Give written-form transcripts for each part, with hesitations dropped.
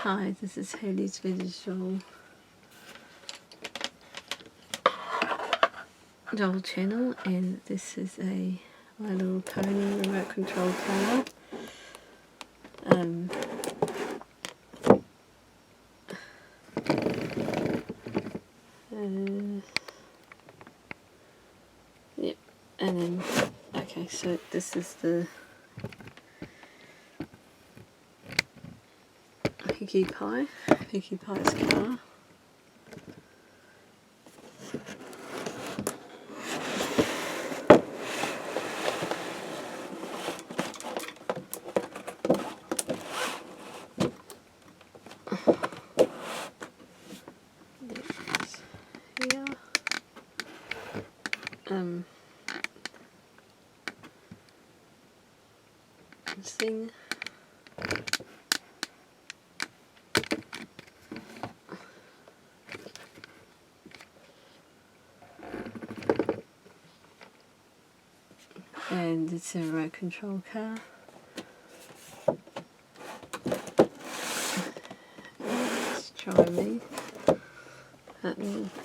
Hi, this is Haley's Visual Doll channel, and this is a My Little Pony remote control car. Yep, and then okay, so this is the Pinkie Pie's car. This thing. And it's a remote control car. Let's try me.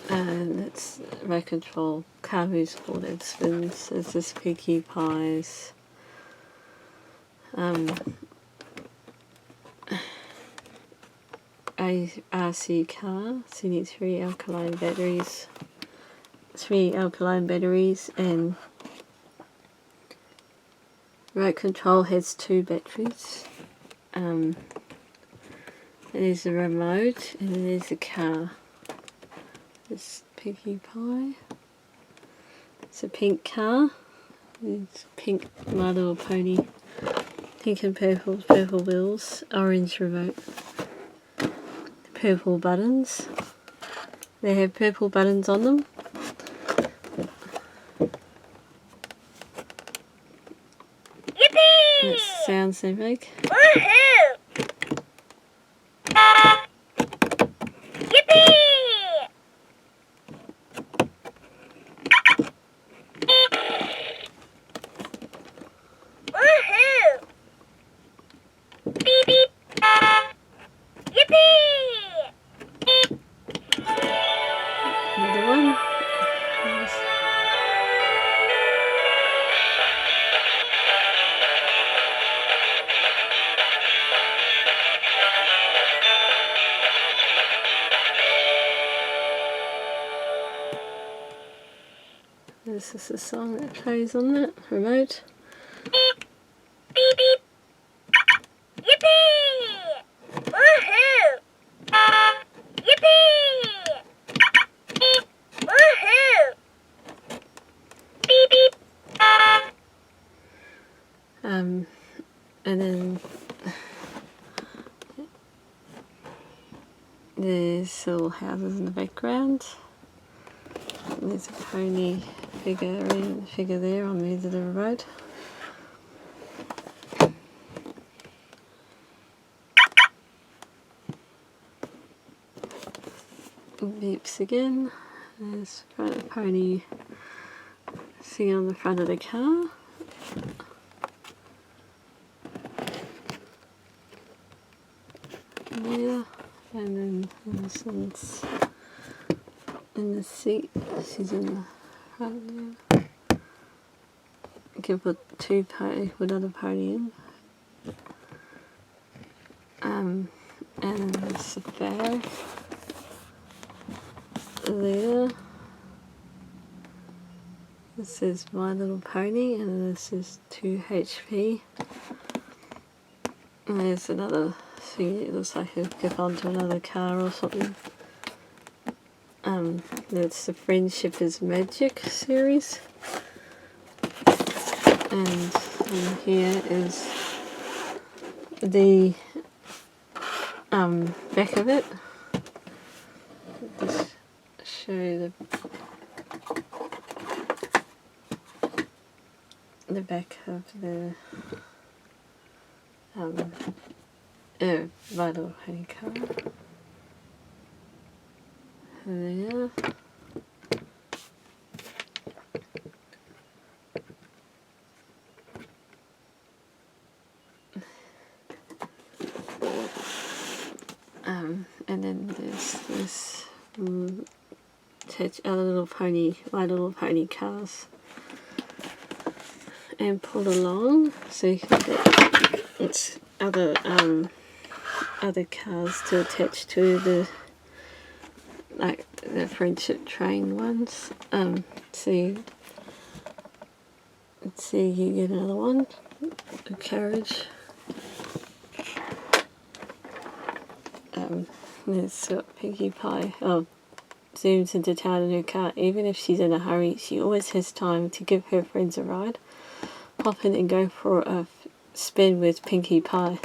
And it's remote control car whose board it spins. It's this Pinkie Pie's RC car. So you need 3 alkaline batteries. 3 alkaline batteries, and remote control has 2 batteries. There's a remote, and then there's a car. This Pinkie Pie. It's a pink car. It's pink My Little Pony. Pink and purple wheels. Orange remote. Purple buttons. They have purple buttons on them. Yippee! That sounds they make. Woohoo! Yippee! Woohoo! Beep beep! Yippee! Another one. This is the song that plays on that remote. Beep beep! Yippee! Woohoo! Yippee! Woohoo! Beep beep! And then there's little houses in the background. And there's a pony figure there on the end of the road. Beeps again. There's a pony sitting on the front of the car. There, and then this one's in the seat. She's in the front there. You can put put another pony in. And then there's a bag there. This is My Little Pony, and this is 2 HP. And there's another thing, it looks like it'll give onto another car or something. That's the Friendship is Magic series. And here is the back of it. Just show the back of the My Little Pony car. There. And then there's this other little pony, My Little Pony cars. And pull along so you can get its other cars to attach to the friendship train ones. See, let's see, you get another one, a carriage. There's Pinkie Pie. Zooms into town in her car. Even if she's in a hurry, she always has time to give her friends a ride. Hop in and go for a spin with Pinkie Pie.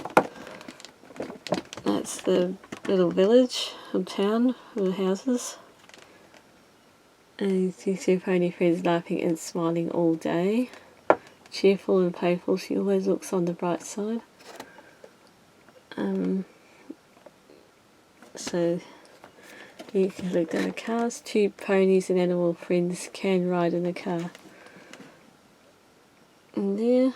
That's the little village or town with houses. And you see two pony friends laughing and smiling all day. Cheerful and playful, she always looks on the bright side. So you can look down the cars. Two ponies and animal friends can ride in the car. And there.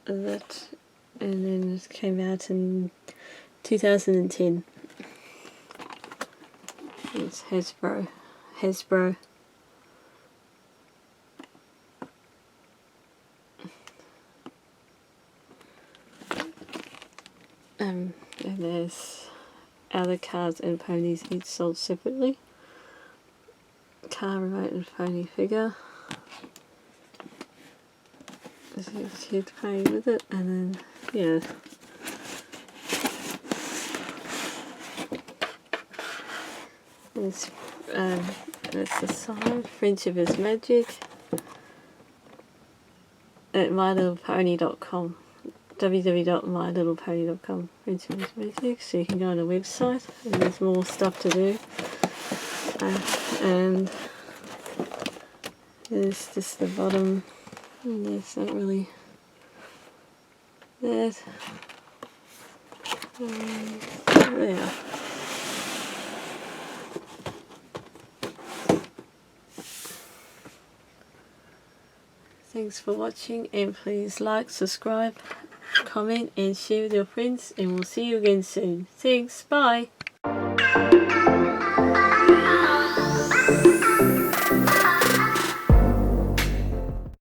That, and then it came out in 2010. It's Hasbro. And there's other cars and ponies each sold separately. Car, remote and pony figure. There's a kid playing with it, and then, yeah. That's the side. Friendship is Magic. At mylittlepony.com. www.mylittlepony.com. Friendship is Magic. So you can go on the website, and there's more stuff to do. And there's just the bottom. And there's not really that. There. Thanks for watching, and please like, subscribe, comment and share with your friends, and we'll see you again soon. Thanks, bye!